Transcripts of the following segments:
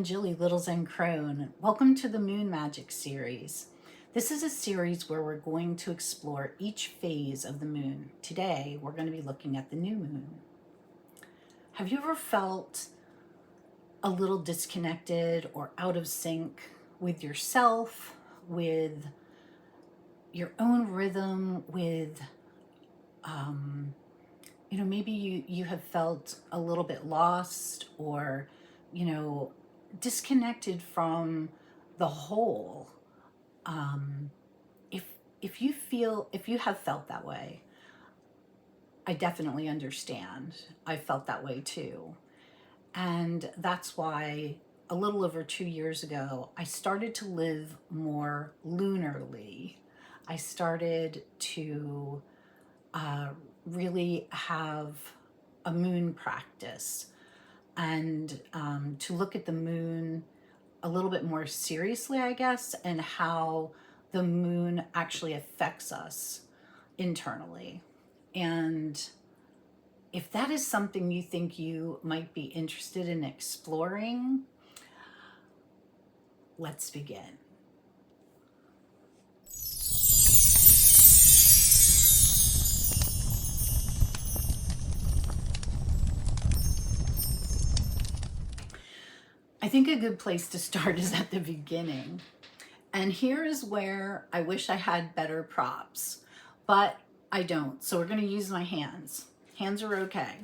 I'm Jillie, Little Zen Crone. Welcome to the Moon Magic series. This is a series where we're going to explore each phase of the moon. Today, we're going to be looking at the new moon. Have you ever felt a little disconnected or out of sync with yourself, with your own rhythm, with, maybe you have felt a little bit lost or, disconnected from the whole. If if you have felt that way, I definitely understand. I felt that way too. And that's why a little over 2 years ago, I started to live more lunarly. I started to really have a moon practice and to look at the moon a little bit more seriously, I guess, and how the moon actually affects us internally. And if that is something you think you might be interested in exploring, let's begin. I think a good place to start is at the beginning. And here is where I wish I had better props, but I don't. So we're going to use my hands. Hands are okay.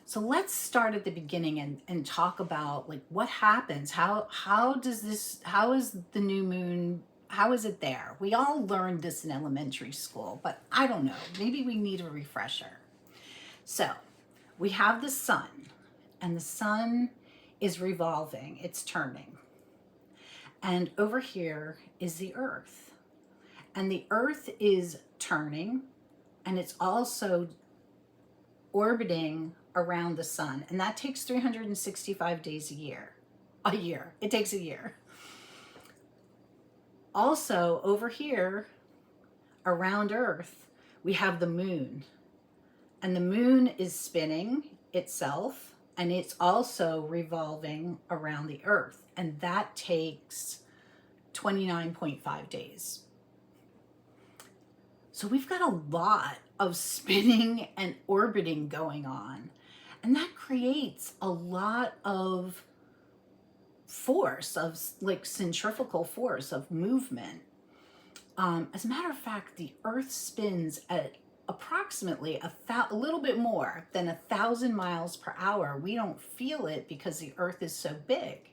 So let's start at the beginning and talk about like what happens. How is the new moon, how is it there? We all learned this in elementary school, but I don't know. Maybe we need a refresher. So we have the sun, and the sun is revolving, it's turning. And over here is the earth. And the earth is turning, and it's also orbiting around the sun. And that takes 365 days a year. It takes a year. Also, over here around earth, we have the moon. And the moon is spinning itself, and it's also revolving around the earth. And that takes 29.5 days. So we've got a lot of spinning and orbiting going on. And that creates a lot of force, of like centrifugal force, of movement. As a matter of fact, the earth spins at approximately a little bit more than 1,000 miles per hour. We don't feel it because the earth is so big.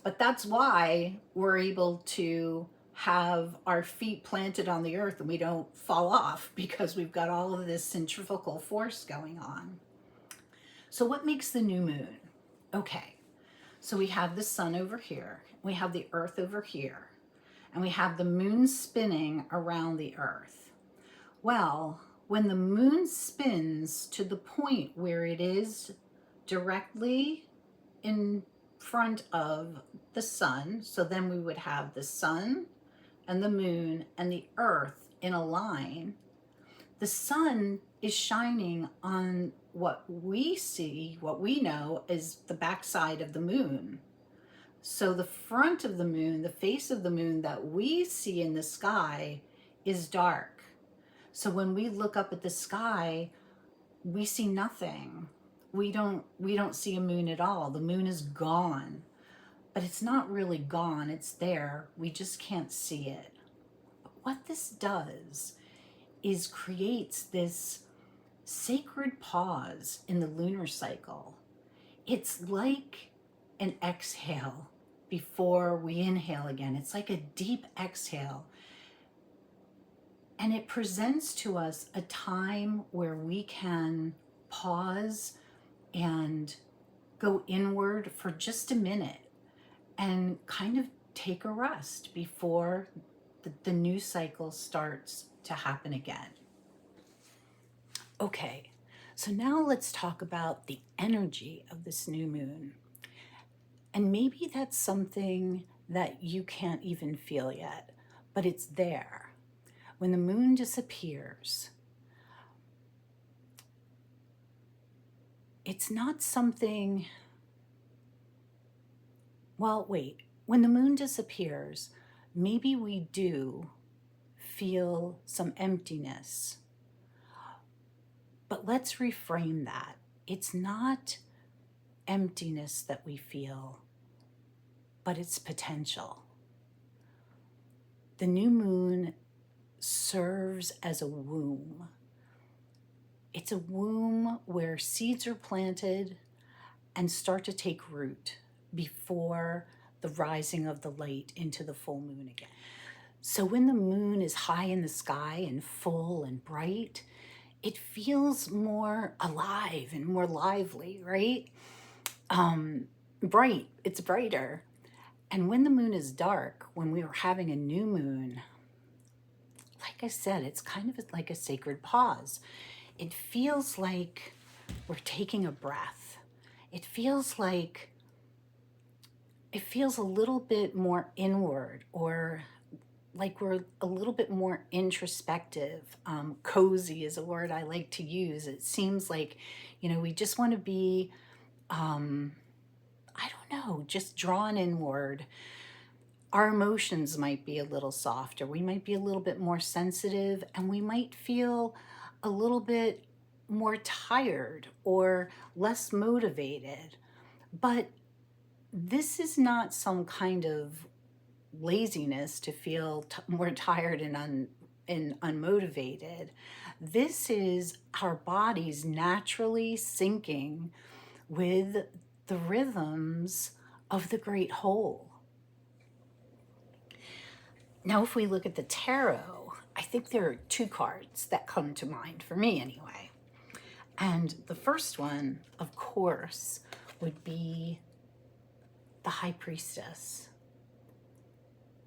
But that's why we're able to have our feet planted on the earth and we don't fall off, because we've got all of this centrifugal force going on. So what makes the new moon? Okay, so we have the sun over here, we have the earth over here, and we have the moon spinning around the earth. Well, when the moon spins to the point where it is directly in front of the sun, so then we would have the sun and the moon and the earth in a line. The sun is shining on what we see, what we know is the backside of the moon. So the front of the moon, the face of the moon that we see in the sky, is dark. So when we look up at the sky, we see nothing. We don't see a moon at all. The moon is gone. But it's not really gone, it's there. We just can't see it. But what this does is creates this sacred pause in the lunar cycle. It's like an exhale before we inhale again. It's like a deep exhale. And it presents to us a time where we can pause and go inward for just a minute and kind of take a rest before the new cycle starts to happen again. Okay, so now let's talk about the energy of this new moon. And maybe that's something that you can't even feel yet, but it's there. When the moon disappears, it's not something well, wait, when the moon disappears, maybe we do feel some emptiness. But let's reframe that. It's not emptiness that we feel, but it's potential. The new moon serves as a womb. It's a womb where seeds are planted and start to take root before the rising of the light into the full moon again. So when the moon is high in the sky and full and bright, it feels more alive and more lively, right? Bright, it's brighter. And when the moon is dark, when we are having a new moon, like I said, it's kind of like a sacred pause. It feels like we're taking a breath. It feels a little bit more inward, or like we're a little bit more introspective. Cozy is a word I like to use. It seems like, we just want to be, just drawn inward. Our emotions might be a little softer. We might be a little bit more sensitive, and we might feel a little bit more tired or less motivated. But this is not some kind of laziness to feel more tired and unmotivated. This is our bodies naturally syncing with the rhythms of the great whole. Now, if we look at the tarot, I think there are two cards that come to mind for me anyway. And the first one, of course, would be the High Priestess.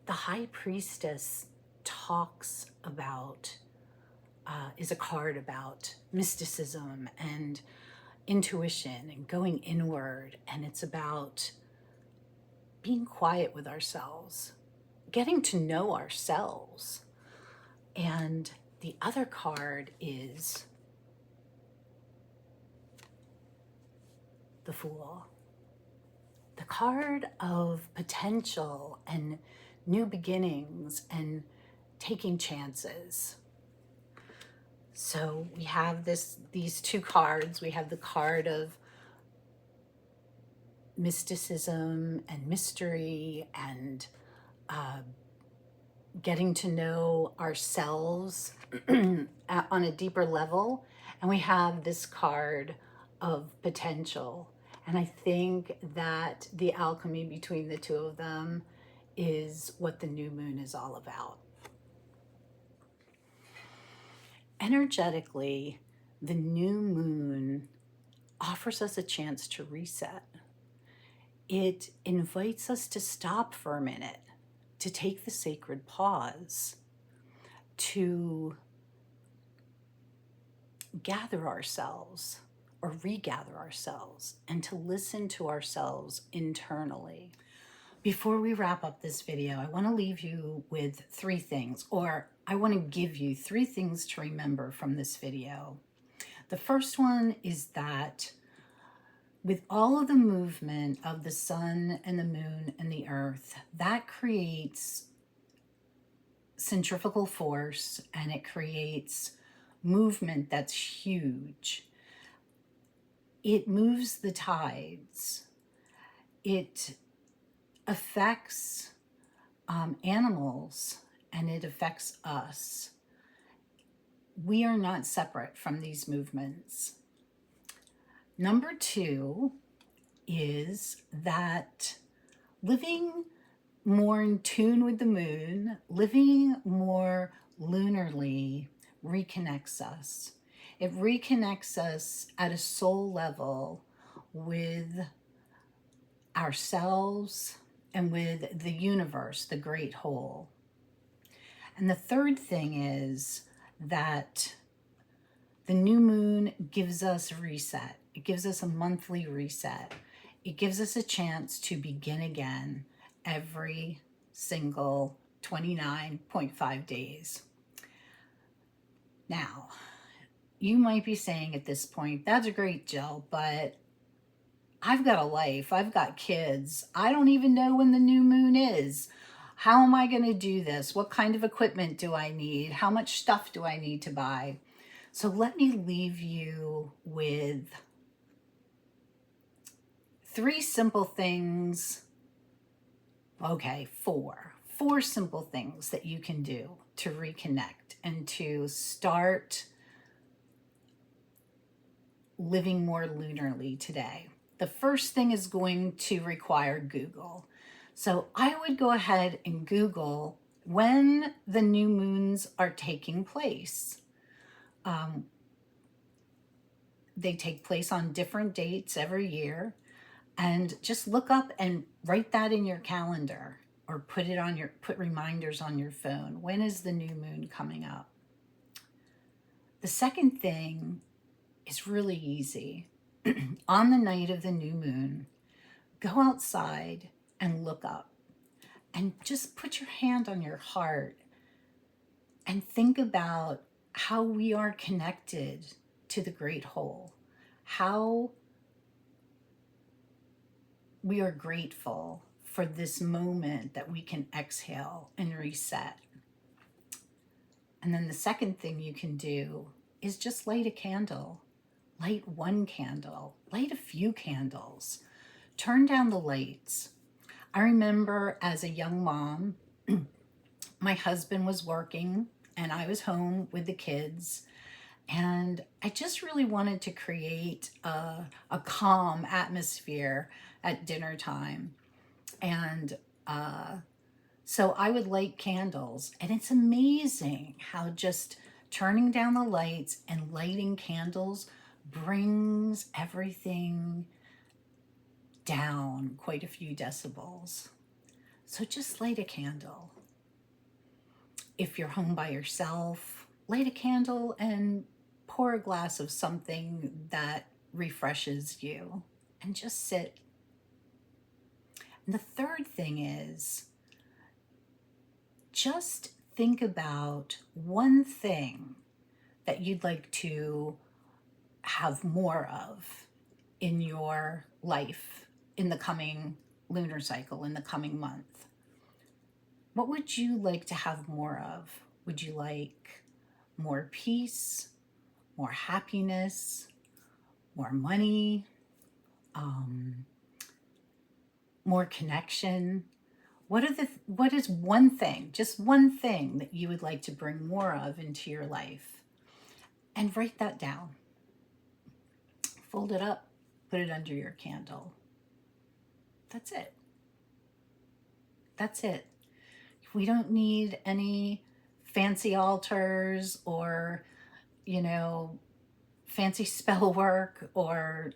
The High Priestess talks about, is a card about mysticism and intuition and going inward. And it's about being quiet with ourselves, getting to know ourselves. And the other card is the Fool, the card of potential and new beginnings and taking chances. So we have these two cards. We have the card of mysticism and mystery and getting to know ourselves on a deeper level. And we have this card of potential. And I think that the alchemy between the two of them is what the new moon is all about. Energetically, the new moon offers us a chance to reset. It invites us to stop for a minute, to take the sacred pause, to gather ourselves or regather ourselves, and to listen to ourselves internally. Before we wrap up this video, I want to leave you with three things, or I want to give you three things to remember from this video. The first one is that with all of the movement of the sun and the moon and the earth, that creates centrifugal force, and it creates movement that's huge. It moves the tides. It affects animals, and it affects us. We are not separate from these movements. Number two is that living more in tune with the moon, living more lunarly, reconnects us. It reconnects us at a soul level with ourselves and with the universe, the great whole. And the third thing is that the new moon gives us a reset. It gives us a monthly reset. It gives us a chance to begin again every single 29.5 days. Now, you might be saying at this point, that's great, Jill, but I've got a life. I've got kids. I don't even know when the new moon is. How am I going to do this? What kind of equipment do I need? How much stuff do I need to buy? So let me leave you with 3 simple things. Okay, 4. 4 simple things that you can do to reconnect and to start living more lunarly today. The first thing is going to require Google. So I would go ahead and Google when the new moons are taking place. They take place on different dates every year, and just look up and write that in your calendar, or put reminders on your phone. When is the new moon coming up? The second thing is really easy. On the night of the new moon, go outside and look up, and just put your hand on your heart and think about how we are connected to the great whole, how we are grateful for this moment that we can exhale and reset. And then the second thing you can do is just light a candle. Light 1 candle, light a few candles, turn down the lights. I remember as a young mom, my husband was working and I was home with the kids, and I just really wanted to create a calm atmosphere at dinner time. And so I would light candles, and it's amazing how just turning down the lights and lighting candles brings everything down quite a few decibels. So just light a candle. If you're home by yourself, light a candle and pour a glass of something that refreshes you, and just sit. And the third thing is, just think about one thing that you'd like to have more of in your life in the coming lunar cycle, in the coming month. What would you like to have more of? Would you like more peace, more happiness, more money, more connection? What is one thing, just one thing, that you would like to bring more of into your life? And write that down. Fold it up, put it under your candle. That's it. That's it. We don't need any fancy altars or, fancy spell work or,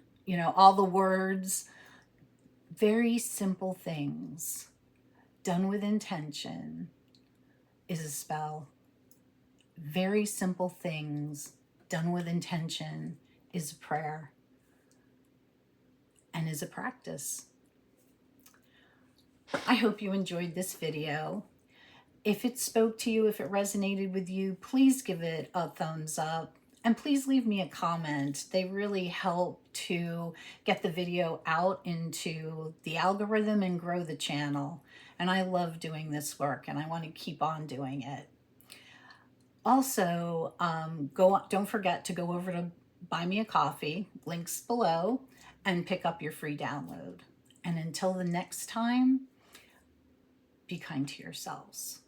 all the words. Very simple things done with intention is a spell. Very simple things done with intention is a prayer and is a practice. I hope you enjoyed this video. If it spoke to you, if it resonated with you, please give it a thumbs up, and please leave me a comment. They really help to get the video out into the algorithm and grow the channel. And I love doing this work, and I want to keep on doing it. Also, don't forget to go over to Buy Me a Coffee, links below, and pick up your free download. And until the next time, be kind to yourselves.